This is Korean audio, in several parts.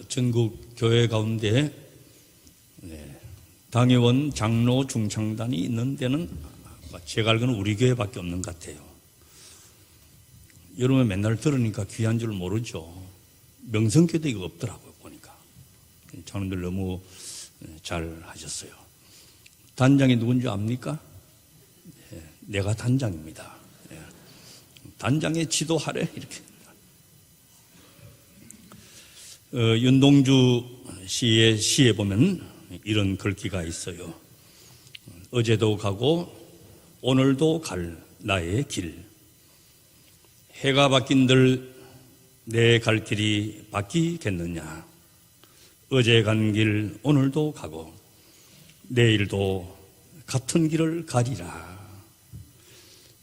전국 교회 가운데 당회원, 장로, 중창단이 있는 데는 제가 알기로는 우리 교회밖에 없는 것 같아요. 여러분 맨날 들으니까 귀한 줄 모르죠. 명성교도 이거 없더라고요, 보니까. 장로들 너무 잘 하셨어요. 단장이 누군지 압니까? 내가 단장입니다. 단장의 지도하래, 이렇게. 윤동주 씨의 시에 보면 이런 글귀가 있어요. 어제도 가고 오늘도 갈 나의 길. 해가 바뀐들 내 갈 길이 바뀌겠느냐. 어제 간 길 오늘도 가고 내일도 같은 길을 가리라.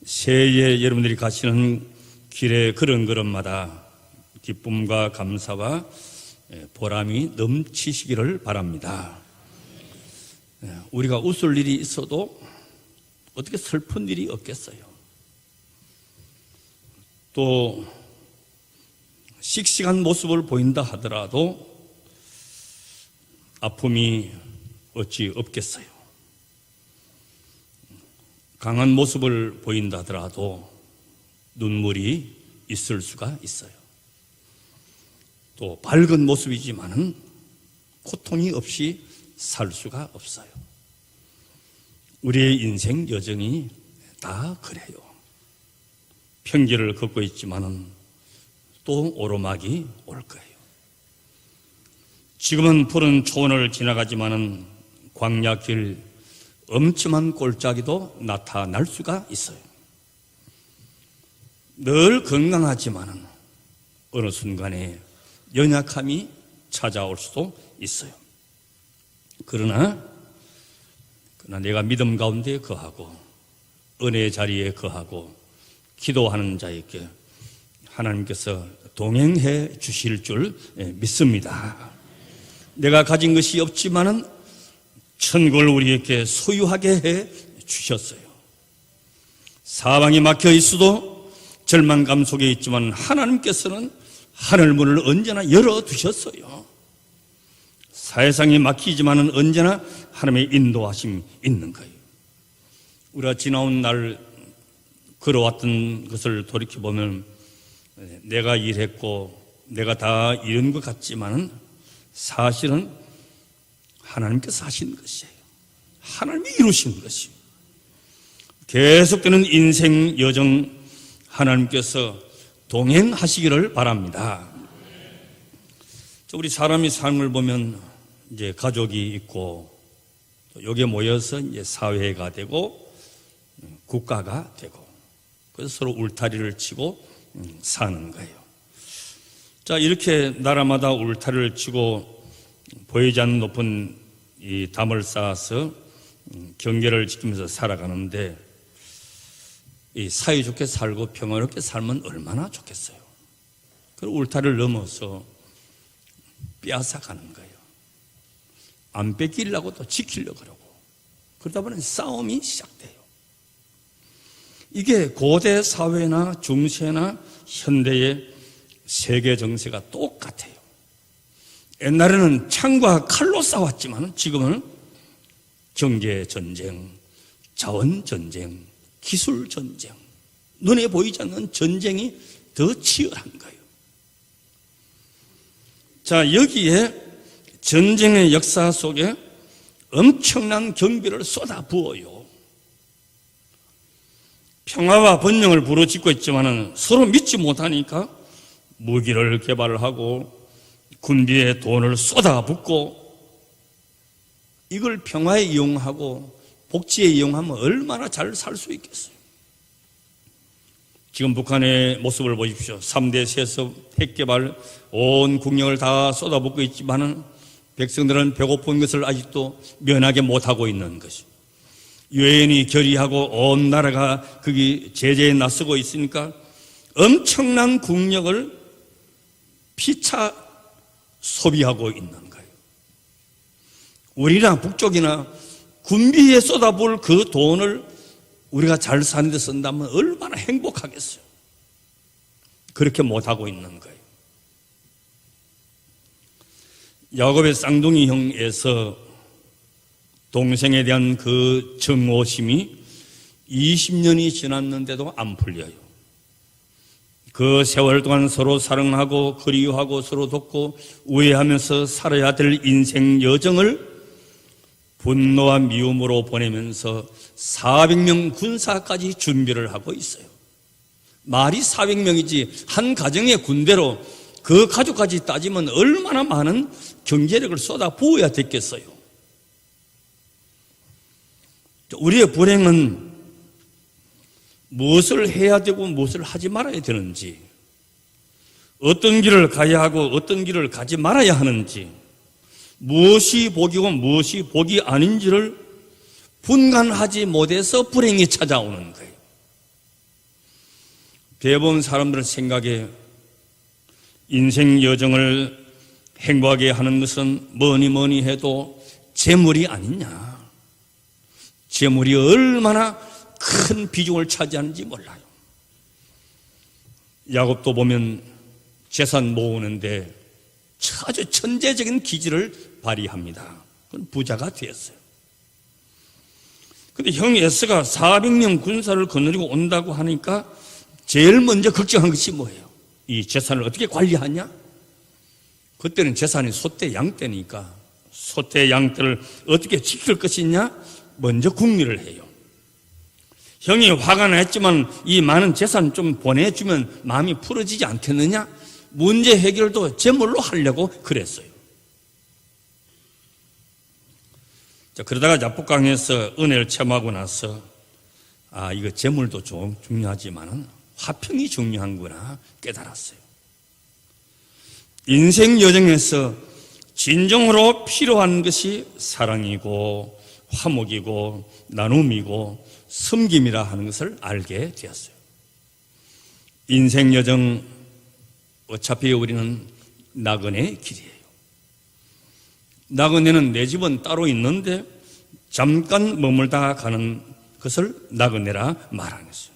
새해에 여러분들이 가시는 길의 걸음걸음마다 기쁨과 감사와 보람이 넘치시기를 바랍니다. 우리가 웃을 일이 있어도 어떻게 슬픈 일이 없겠어요? 또 씩씩한 모습을 보인다 하더라도 아픔이 어찌 없겠어요? 강한 모습을 보인다 하더라도 눈물이 있을 수가 있어요. 또 밝은 모습이지만은 고통이 없이 살 수가 없어요. 우리의 인생 여정이 다 그래요. 평지를 걷고 있지만은 또 오르막이 올 거예요. 지금은 푸른 초원을 지나가지만은 광야길 엄침한 골짜기도 나타날 수가 있어요. 늘 건강하지만은 어느 순간에 연약함이 찾아올 수도 있어요. 그러나 내가 믿음 가운데 거하고 은혜의 자리에 거하고 기도하는 자에게 하나님께서 동행해 주실 줄 믿습니다. 내가 가진 것이 없지만은 천국을 우리에게 소유하게 해 주셨어요. 사방이 막혀 있어도 절망감 속에 있지만 하나님께서는 하늘문을 언제나 열어두셨어요. 사회상이 막히지만은 언제나 하나님의 인도하심이 있는 거예요. 우리가 지나온 날 걸어왔던 것을 돌이켜보면 내가 일했고 내가 다 이룬 것 같지만은 사실은 하나님께서 하신 것이에요. 하나님이 이루신 것이에요. 계속되는 인생 여정 하나님께서 동행하시기를 바랍니다. 우리 사람이 삶을 보면 이제 가족이 있고 여기에 모여서 이제 사회가 되고 국가가 되고 그래서 서로 울타리를 치고 사는 거예요. 자, 이렇게 나라마다 울타리를 치고 보이지 않는 높은 이 담을 쌓아서 경계를 지키면서 살아가는데 이 사이좋게 살고 평화롭게 살면 얼마나 좋겠어요. 그 울타리를 넘어서 빼앗아가는 거예요. 안 뺏기려고 또 지키려고 그러고 그러다 보니 싸움이 시작돼요. 이게 고대 사회나 중세나 현대의 세계 정세가 똑같아요. 옛날에는 창과 칼로 싸웠지만 지금은 경제 전쟁, 자원 전쟁, 기술 전쟁, 눈에 보이지 않는 전쟁이 더 치열한 거예요. 자, 여기에 전쟁의 역사 속에 엄청난 경비를 쏟아부어요. 평화와 번영을 부르짖고 있지만 서로 믿지 못하니까 무기를 개발하고 군비에 돈을 쏟아붓고 이걸 평화에 이용하고 복지에 이용하면 얼마나 잘 살 수 있겠어요. 지금 북한의 모습을 보십시오. 3대 세습, 핵개발, 온 국력을 다 쏟아붓고 있지만 백성들은 배고픈 것을 아직도 면하게 못하고 있는 것이죠. 유엔이 결의하고 온 나라가 거기 제재에 나서고 있으니까 엄청난 국력을 피차 소비하고 있는 거예요. 우리나 북쪽이나 군비에 쏟아부을 그 돈을 우리가 잘 사는 데 쓴다면 얼마나 행복하겠어요. 그렇게 못하고 있는 거예요. 야곱의 쌍둥이 형 에서 동생에 대한 그 증오심이 20년이 지났는데도 안 풀려요. 그 세월 동안 서로 사랑하고 그리워하고 서로 돕고 우애하면서 살아야 될 인생 여정을 분노와 미움으로 보내면서 400명 군사까지 준비를 하고 있어요. 말이 400명이지 한 가정의 군대로 그 가족까지 따지면 얼마나 많은 경제력을 쏟아 부어야 됐겠어요. 우리의 불행은 무엇을 해야 되고 무엇을 하지 말아야 되는지, 어떤 길을 가야 하고 어떤 길을 가지 말아야 하는지, 무엇이 복이고 무엇이 복이 아닌지를 분간하지 못해서 불행이 찾아오는 거예요. 대부분 사람들 생각에 인생 여정을 행복하게 하는 것은 뭐니 해도 재물이 아니냐. 재물이 얼마나 큰 비중을 차지하는지 몰라요. 야곱도 보면 재산 모으는데 아주 천재적인 기질을 발휘합니다. 그건 부자가 되었어요. 근데 형 에서가 400명 군사를 거느리고 온다고 하니까 제일 먼저 걱정한 것이 뭐예요? 이 재산을 어떻게 관리하냐? 그때는 재산이 소떼 양떼니까 소떼 양떼를 어떻게 지킬 것이냐? 먼저 궁리를 해요. 형이 화가 났지만 이 많은 재산 좀 보내주면 마음이 풀어지지 않겠느냐? 문제 해결도 재물로 하려고 그랬어요. 자, 그러다가 야복강에서 은혜를 체험하고 나서 이거 재물도 좀 중요하지만 화평이 중요한구나 깨달았어요. 인생 여정에서 진정으로 필요한 것이 사랑이고 화목이고 나눔이고 섬김이라 하는 것을 알게 되었어요. 인생 여정 어차피 우리는 나그네 길이에요. 나그네는 내 집은 따로 있는데 잠깐 머물다 가는 것을 나그네라 말하는 것이에요.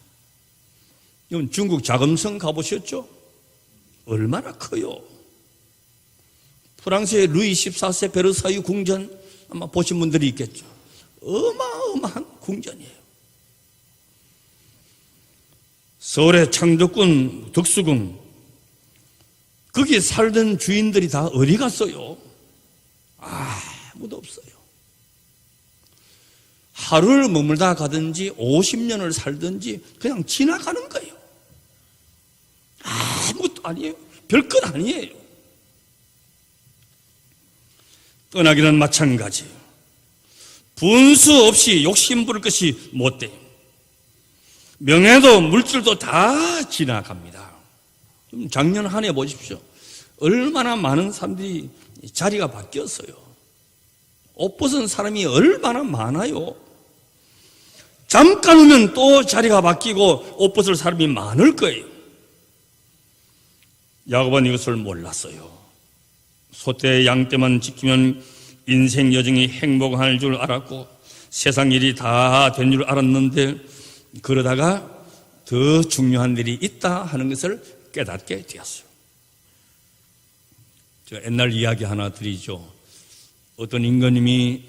여러분 중국 자금성 가보셨죠? 얼마나 커요. 프랑스의 루이 14세 베르사유 궁전 아마 보신 분들이 있겠죠. 어마어마한 궁전이에요. 서울의 창덕궁, 덕수궁 거기 살던 주인들이 다 어디 갔어요? 아무도 없어요. 하루를 머물다 가든지 50년을 살든지 그냥 지나가는 거예요. 아무것도 아니에요. 별것 아니에요. 떠나기는 마찬가지예요. 분수 없이 욕심 부릴 것이 못 돼요. 명예도 물질도 다 지나갑니다. 작년 한 해 보십시오. 얼마나 많은 사람들이 자리가 바뀌었어요. 옷 벗은 사람이 얼마나 많아요. 잠깐 오면 또 자리가 바뀌고 옷 벗을 사람이 많을 거예요. 야곱은 이것을 몰랐어요. 소떼 양떼만 지키면 인생 여정이 행복할 줄 알았고 세상 일이 다 된 줄 알았는데 그러다가 더 중요한 일이 있다 하는 것을 깨닫게 되었어요. 제가 옛날 이야기 하나 드리죠. 어떤 임금님이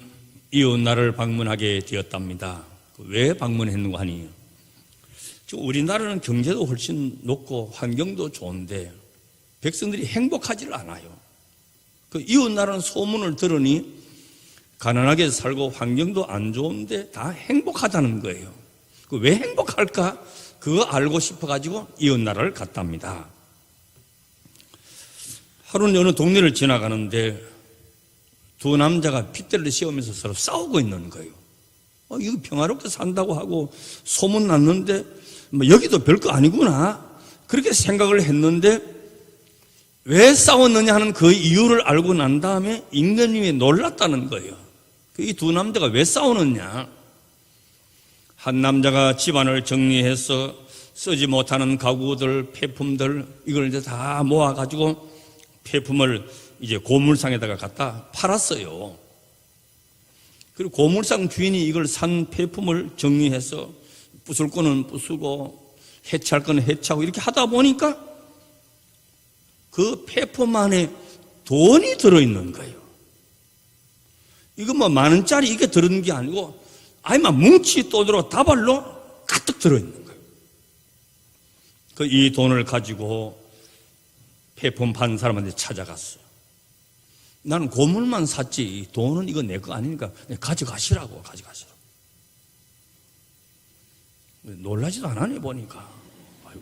이웃 나라를 방문하게 되었답니다. 왜 방문했는가 하니 지금 우리나라는 경제도 훨씬 높고 환경도 좋은데 백성들이 행복하지를 않아요. 그 이웃 나라는 소문을 들으니 가난하게 살고 환경도 안 좋은데 다 행복하다는 거예요. 왜 행복할까? 그거 알고 싶어가지고 이웃 나라를 갔답니다. 하루는 어느 동네를 지나가는데 두 남자가 핏대를 씌우면서 서로 싸우고 있는 거예요. 이거 평화롭게 산다고 하고 소문 났는데 여기도 별거 아니구나 그렇게 생각을 했는데 왜 싸웠느냐 하는 그 이유를 알고 난 다음에 임금님이 놀랐다는 거예요. 이 두 남자가 왜 싸우느냐? 한 남자가 집안을 정리해서 쓰지 못하는 가구들, 폐품들 이걸 이제 다 모아가지고 폐품을 이제 고물상에다가 갖다 팔았어요. 그리고 고물상 주인이 이걸 산 폐품을 정리해서 부술 거는 부수고 해체할 거는 해체하고 이렇게 하다 보니까 그 폐품 안에 돈이 들어있는 거예요. 이거 뭐 10,000원짜리 이게 들은 게 아니고 아니 막 뭉치 돈으로 다발로 가득 들어있는 거예요. 이 돈을 가지고 폐품 판 사람한테 찾아갔어요. 나는 고물만 샀지 돈은 이거 내 거 아니니까 가져가시라고. 놀라지도 않았네 보니까. 아이고.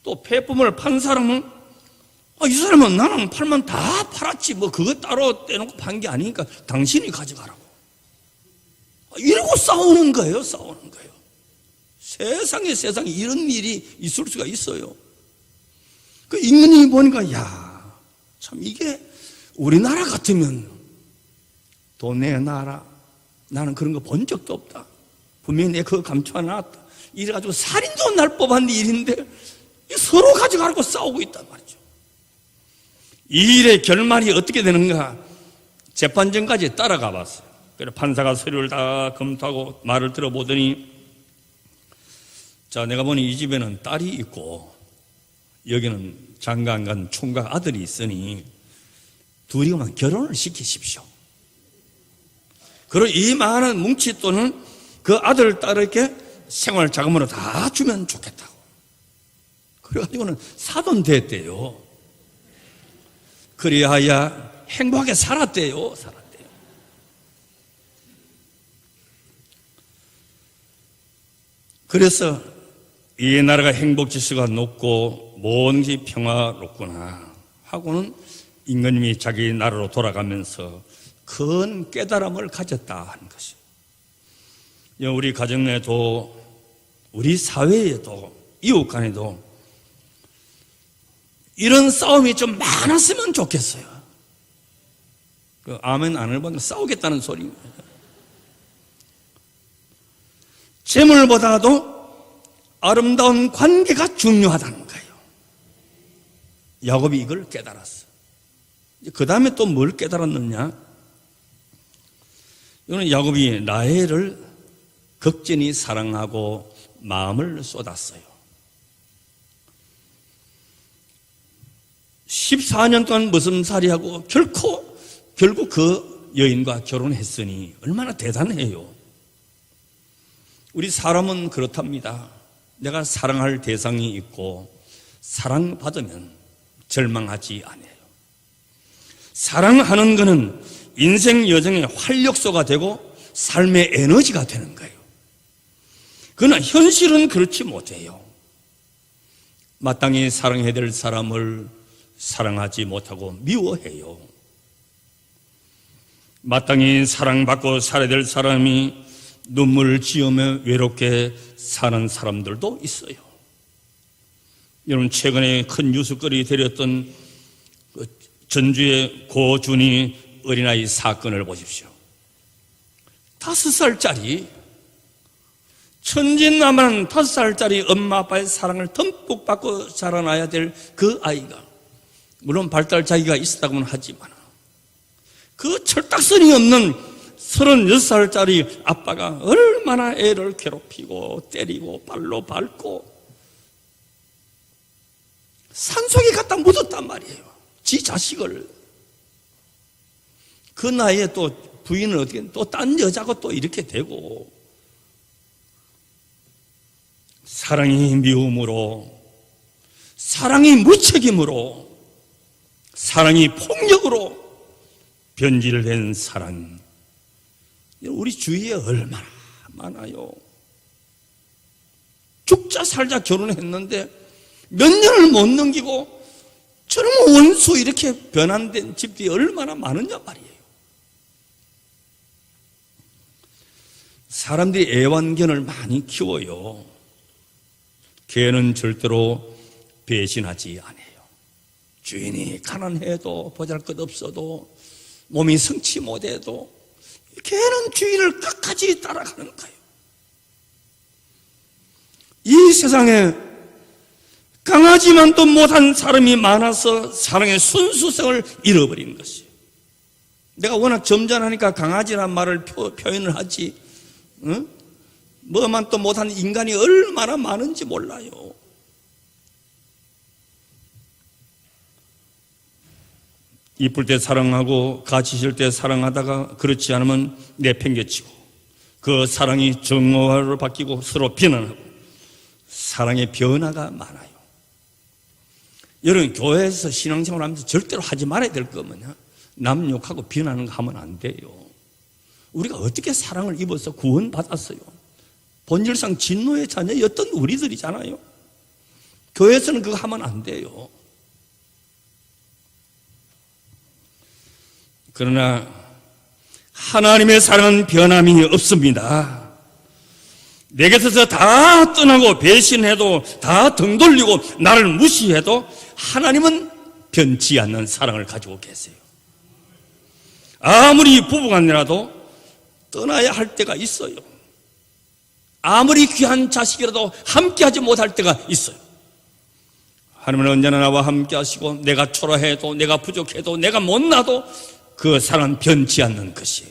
또 폐품을 판 사람은 이 사람은 나는 팔면 다 팔았지 뭐 그거 따로 떼놓고 판 게 아니니까 당신이 가져가라고. 이러고 싸우는 거예요. 세상에 이런 일이 있을 수가 있어요. 그 임금님이 보니까 참 이게 우리나라 같으면 돈 내놔라. 나는 그런 거 본 적도 없다. 분명히 내가 그거 감춰놨다. 이래가지고 살인도 날 법한 일인데 서로 가져가라고 싸우고 있단 말이죠. 이 일의 결말이 어떻게 되는가 재판정까지 따라가 봤어요. 그래서 판사가 서류를 다 검토하고 말을 들어보더니 자, 내가 보니 이 집에는 딸이 있고 여기는 장가간 총각 아들이 있으니 둘이만 결혼을 시키십시오. 그리고 이 많은 뭉칫돈은 그 아들, 딸에게 생활 자금으로 다 주면 좋겠다고. 그래가지고는 사돈 됐대요. 그리하여 행복하게 살았대요. 그래서 이 나라가 행복 지수가 높고 모든 것이 평화롭구나 하고는 임금님이 자기 나라로 돌아가면서 큰 깨달음을 가졌다 하는 것이. 우리 가정에도 우리 사회에도 이웃 간에도 이런 싸움이 좀 많았으면 좋겠어요. 아멘 안 해보면 싸우겠다는 소리입니다. 재물보다도 아름다운 관계가 중요하다는 거예요. 야곱이 이걸 깨달았어. 그 다음에 또 뭘 깨달았느냐? 이거는 야곱이 라헬을 극진히 사랑하고 마음을 쏟았어요. 14년 동안 머슴살이하고 결국 그 여인과 결혼했으니 얼마나 대단해요. 우리 사람은 그렇답니다. 내가 사랑할 대상이 있고 사랑받으면 절망하지 않아요. 사랑하는 것은 인생 여정의 활력소가 되고 삶의 에너지가 되는 거예요. 그러나 현실은 그렇지 못해요. 마땅히 사랑해야 될 사람을 사랑하지 못하고 미워해요. 마땅히 사랑받고 살아야 될 사람이 눈물을 지으며 외롭게 사는 사람들도 있어요. 여러분 최근에 큰 뉴스거리 되었던 전주의 고준희 어린아이 사건을 보십시오. 5살짜리 천진난만한 5살짜리 엄마 아빠의 사랑을 듬뿍 받고 자라나야 될 그 아이가 물론 발달 장애가 있었다고는 하지만 그 철딱선이 없는 36살짜리 아빠가 얼마나 애를 괴롭히고 때리고 발로 밟고 산속에 갖다 묻었단 말이에요. 지 자식을. 그 나이에 또 부인을 어떻게 또 딴 여자고 또 이렇게 되고 사랑이 미움으로 사랑이 무책임으로 사랑이 폭력으로 변질된 사랑 우리 주위에 얼마나 많아요. 죽자 살자 결혼했는데 몇 년을 못 넘기고 저런 원수 이렇게 변환된 집들이 얼마나 많으냐 말이에요. 사람들이 애완견을 많이 키워요. 개는 절대로 배신하지 않아요. 주인이 가난해도 보잘것없어도 몸이 성치 못해도 개는 주인을 끝까지 따라가는 거예요. 이 세상에 강하지만도 못한 사람이 많아서 사랑의 순수성을 잃어버린 것이에요. 내가 워낙 점잖으니까 강아지란 말을 표현을 하지 뭐만 또 못한 인간이 얼마나 많은지 몰라요. 이쁠 때 사랑하고 같이 있을 때 사랑하다가 그렇지 않으면 내팽개치고 그 사랑이 증오로 바뀌고 서로 비난하고 사랑의 변화가 많아요. 여러분, 교회에서 신앙생활 하면서 절대로 하지 말아야 될 거 뭐냐? 남 욕하고 비난하는 거 하면 안 돼요. 우리가 어떻게 사랑을 입어서 구원받았어요? 본질상 진노의 자녀였던 우리들이잖아요. 교회에서는 그거 하면 안 돼요. 그러나 하나님의 사랑은 변함이 없습니다. 내게서 다 떠나고 배신해도 다 등 돌리고 나를 무시해도 하나님은 변치 않는 사랑을 가지고 계세요. 아무리 부부간이라도 떠나야 할 때가 있어요. 아무리 귀한 자식이라도 함께하지 못할 때가 있어요. 하나님은 언제나 나와 함께 하시고 내가 초라해도 내가 부족해도 내가 못나도 그 사랑은 변치 않는 것이에요.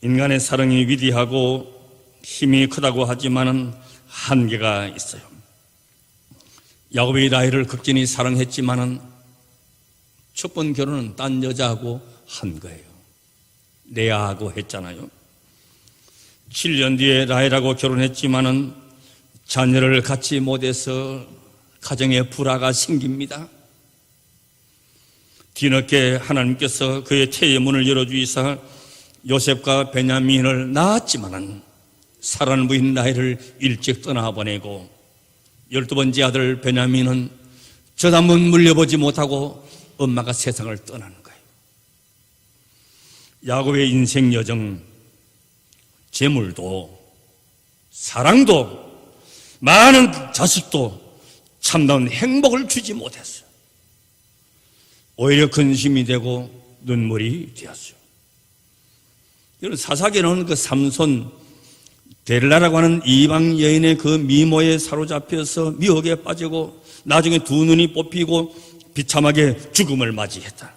인간의 사랑이 위대하고 힘이 크다고 하지만은 한계가 있어요. 야곱이 라헬을 극진히 사랑했지만은 첫 번 결혼은 딴 여자하고 한 거예요. 레아하고 했잖아요. 7년 뒤에 라헬하고 결혼했지만은 자녀를 갖지 못해서 가정에 불화가 생깁니다. 뒤늦게 하나님께서 그의 태의 문을 열어주이사 요셉과 베냐민을 낳았지만은 사랑하는 부인 라헬을 일찍 떠나보내고 12번째 아들 베냐민은 저 한번 물려보지 못하고 엄마가 세상을 떠나는 거예요. 야곱의 인생 여정, 재물도 사랑도 많은 자식도 참다운 행복을 주지 못했어요. 오히려 근심이 되고 눈물이 되었어요. 여러분, 사사기는 그 삼손 델라라고 하는 이방 여인의 그 미모에 사로잡혀서 미혹에 빠지고 나중에 두 눈이 뽑히고 비참하게 죽음을 맞이했다.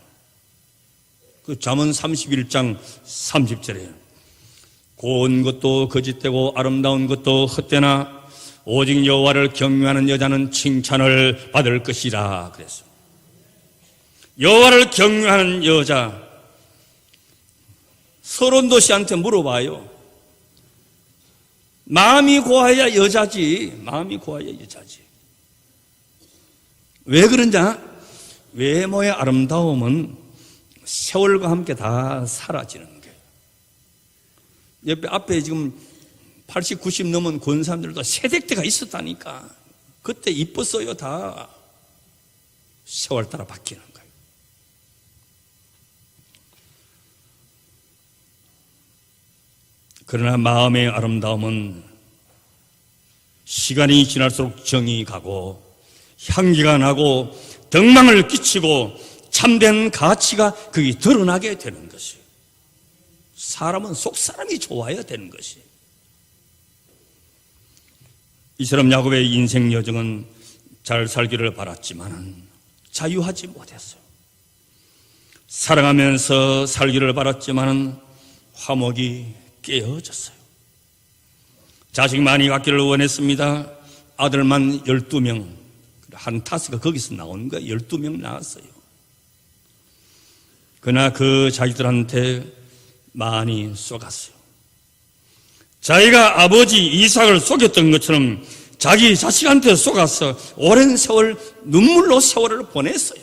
그 잠언 31장 30절에 고운 것도 거짓되고 아름다운 것도 헛되나 오직 여호와를 경외하는 여자는 칭찬을 받을 것이라 그랬어요. 여호와를 경외하는 여자, 서론도 씨한테 물어봐요. 마음이 고와야 여자지. 마음이 고와야 여자지. 왜 그러냐? 외모의 아름다움은 세월과 함께 다 사라지는 거예요. 옆에 앞에 지금 80, 90 넘은 권사님들도 세댁때가 있었다니까. 그때 이뻤어요. 다 세월 따라 바뀌는 거예요. 그러나 마음의 아름다움은 시간이 지날수록 정이 가고 향기가 나고 덕망을 끼치고 참된 가치가 거기 드러나게 되는 것이에요. 사람은 속사람이 좋아야 되는 것이에요. 이처럼 야곱의 인생 여정은 잘 살기를 바랐지만 자유하지 못했어요. 사랑하면서 살기를 바랐지만 화목이 깨어졌어요. 자식 많이 갖기를 원했습니다. 아들만 12명, 한 타스가 거기서 나오는 거예요. 12명 나왔어요. 그러나 그 자기들한테 많이 쏘갔어요. 자기가 아버지 이삭을 속였던 것처럼 자기 자식한테 쏘가서 오랜 세월 눈물로 세월을 보냈어요.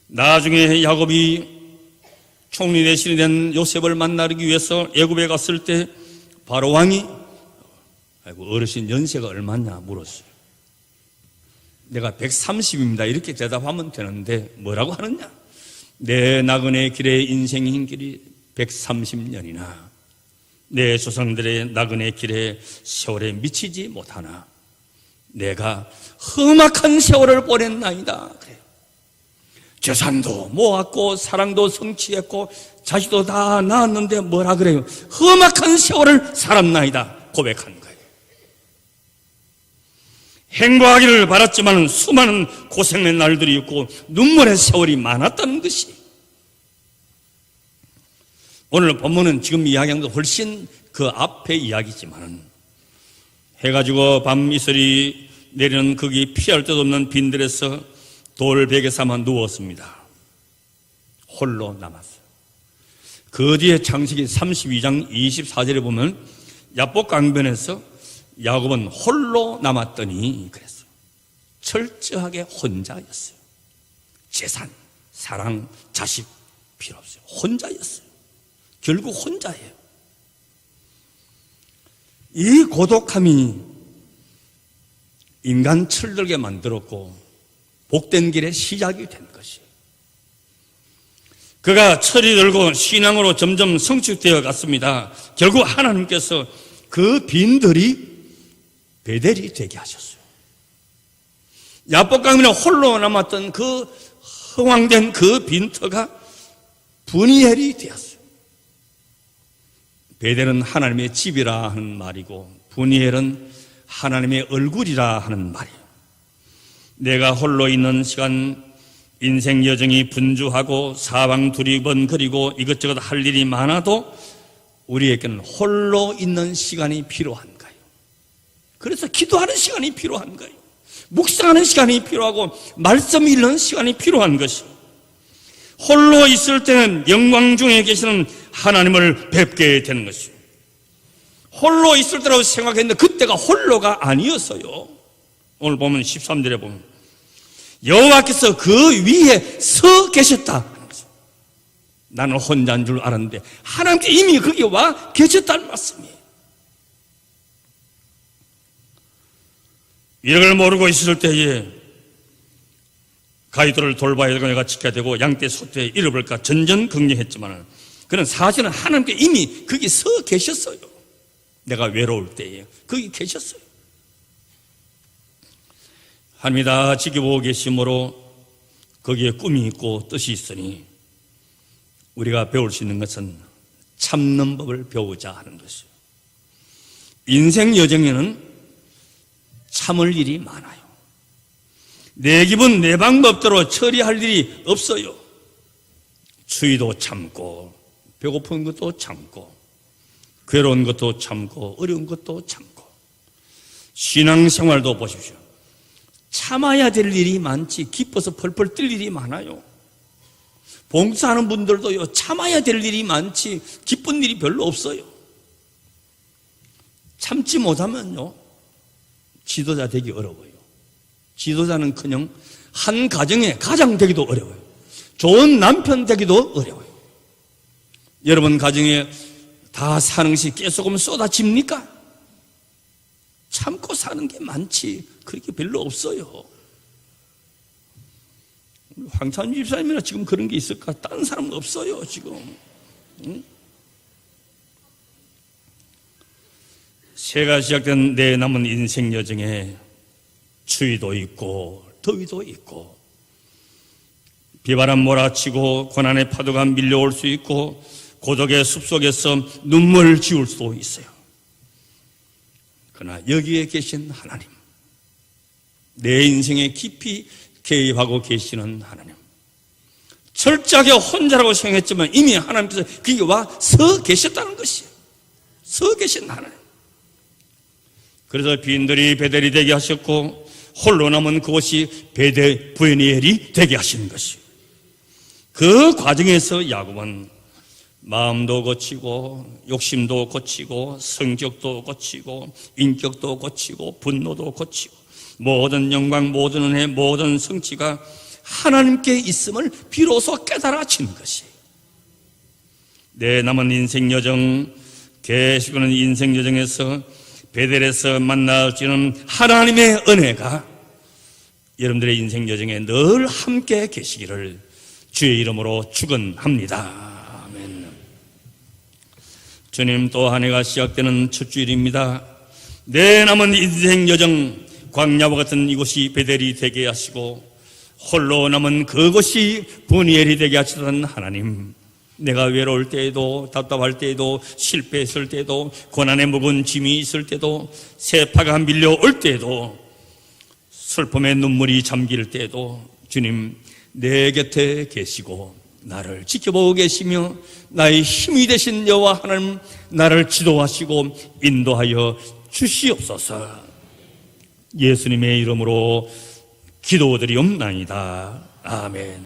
나중에 야곱이 총리 대신이 된 요셉을 만나기 위해서 애굽에 갔을 때 바로 왕이 어르신 연세가 얼마냐 물었어요. 내가 130입니다. 이렇게 대답하면 되는데 뭐라고 하느냐? 내 나그네 길의 인생인 길이 130년이나 내 조상들의 나그네 길의 세월에 미치지 못하나 내가 험악한 세월을 보냈나이다. 그래요. 재산도 모았고 사랑도 성취했고 자식도 다 낳았는데 뭐라 그래요? 험악한 세월을 살았나이다 고백한 거예요. 행복하기를 바랐지만 수많은 고생의 날들이 있고 눈물의 세월이 많았다는 것이. 오늘 본문은 지금 이야기한 것보다 훨씬 그 앞의 이야기지만 해가지고 밤 이슬이 내리는 거기 피할 데 없는 빈들에서 돌베개 삼아 누웠습니다. 홀로 남았어요. 그 뒤에 창세기 32장 24절에 보면 야복 강변에서 야곱은 홀로 남았더니 그랬어요. 철저하게 혼자였어요. 재산, 사랑, 자식 필요 없어요. 혼자였어요. 결국 혼자예요. 이 고독함이 인간 철들게 만들었고 복된 길의 시작이 된 것이에요. 그가 철이 들고 신앙으로 점점 성숙되어 갔습니다. 결국 하나님께서 그 빈들이 베델이 되게 하셨어요. 야복강변에 홀로 남았던 그 허황된 그 빈터가 브니엘이 되었어요. 베델은 하나님의 집이라 하는 말이고 브니엘은 하나님의 얼굴이라 하는 말이에요. 내가 홀로 있는 시간 인생 여정이 분주하고 사방 두리번거리고 이것저것 할 일이 많아도 우리에게는 홀로 있는 시간이 필요한 거예요. 그래서 기도하는 시간이 필요한 거예요. 묵상하는 시간이 필요하고 말씀 읽는 시간이 필요한 것이에요. 홀로 있을 때는 영광 중에 계시는 하나님을 뵙게 되는 것이에요. 홀로 있을 때라고 생각했는데 그때가 홀로가 아니었어요. 오늘 보면 13절에 보면 여호와께서 그 위에 서 계셨다. 나는 혼자인 줄 알았는데 하나님께 이미 거기 와 계셨다는 말씀이에요. 이걸 모르고 있을 때에 가이도를 돌봐야 되고 내가 지켜야 되고 양떼 소떼 잃어버릴까 전전긍긍했지만 그는 사실은 하나님께 이미 거기 서 계셨어요. 내가 외로울 때에 거기 계셨어요. 하나님이 다 지켜보고 계심으로 거기에 꿈이 있고 뜻이 있으니 우리가 배울 수 있는 것은 참는 법을 배우자 하는 것이에요. 인생 여정에는 참을 일이 많아요. 내 기분 내 방법대로 처리할 일이 없어요. 추위도 참고 배고픈 것도 참고 괴로운 것도 참고 어려운 것도 참고 신앙생활도 보십시오. 참아야 될 일이 많지 기뻐서 펄펄 뛸 일이 많아요. 봉사하는 분들도요 참아야 될 일이 많지 기쁜 일이 별로 없어요. 참지 못하면요 지도자 되기 어려워요. 지도자는커녕 한 가정의 가장 되기도 어려워요. 좋은 남편 되기도 어려워요. 여러분 가정에 다 사는 것이 깨소금 쏟아집니까? 참고 사는 게 많지 그렇게 별로 없어요. 황찬주 집사님이나 지금 그런 게 있을까? 다른 사람은 없어요 지금. 응? 새가 시작된 내 남은 인생 여정에 추위도 있고 더위도 있고 비바람 몰아치고 고난의 파도가 밀려올 수 있고 고독의 숲속에서 눈물 지울 수도 있어요. 그러나 여기에 계신 하나님, 내 인생에 깊이 개입하고 계시는 하나님, 철저하게 혼자라고 생각했지만 이미 하나님께서 거기 와 서 계셨다는 것이에요. 서 계신 하나님. 그래서 빈들이 베델이 되게 하셨고 홀로 남은 그곳이 브니엘이 되게 하시는 것이에요. 그 과정에서 야곱은 마음도 고치고 욕심도 고치고 성격도 고치고 인격도 고치고 분노도 고치고 모든 영광 모든 은혜 모든 성취가 하나님께 있음을 비로소 깨달아진 것이에요. 내 남은 인생 여정 계시고는 인생 여정에서 베델에서 만나지는 하나님의 은혜가 여러분들의 인생 여정에 늘 함께 계시기를 주의 이름으로 축원합니다. 아멘. 주님, 또 한 해가 시작되는 첫 주일입니다. 내 남은 인생 여정 광야와 같은 이곳이 베델이 되게 하시고 홀로 남은 그곳이 브니엘이 되게 하시던 하나님, 내가 외로울 때에도 답답할 때에도 실패했을 때에도 고난에 묵은 짐이 있을 때도 세파가 밀려올 때에도 슬픔의 눈물이 잠길 때에도 주님 내 곁에 계시고 나를 지켜보고 계시며 나의 힘이 되신 여호와 하나님 나를 지도하시고 인도하여 주시옵소서. 예수님의 이름으로 기도드리옵나이다. 아멘.